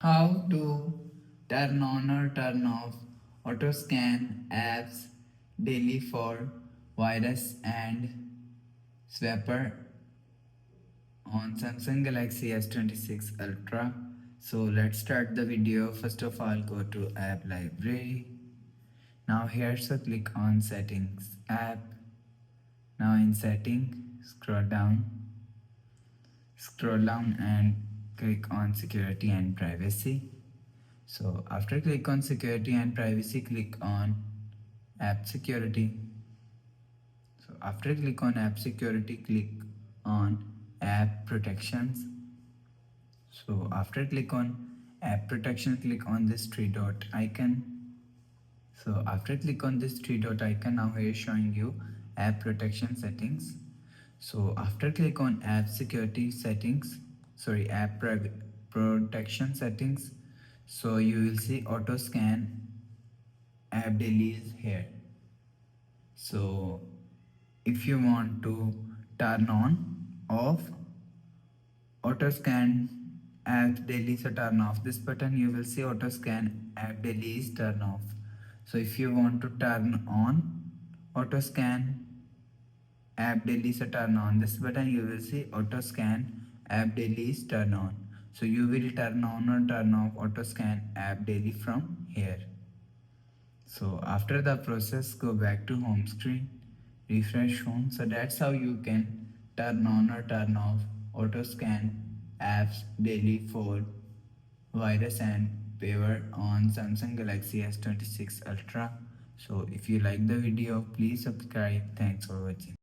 How to turn on or turn off auto scan apps daily for virus and swapper on Samsung Galaxy S26 Ultra. So let's start the video. First of all, go to app library. Now here, so click on settings app. Now in setting, scroll down and click on security and privacy. So after click on security and privacy, click on app security. So after click on app security, click on app protections. So after click on app protection, click on this three dot icon. So after click on this three dot icon, now here is showing you app protection settings. So after click on app security settings, sorry, protection settings. So you will see auto scan app daily is here. So if you want to turn on off auto scan app daily, so turn off this button, you will see auto scan app daily is turn off. So if you want to turn on auto scan app daily, so turn on this button, you will see auto scan app daily is turn on. So you will turn on or turn off auto scan app daily from here. So after the process, go back to home screen, refresh home. So that's how you can turn on or turn off auto scan apps daily for virus and paver on Samsung Galaxy S26 Ultra. So if you like the video, please subscribe. Thanks for watching.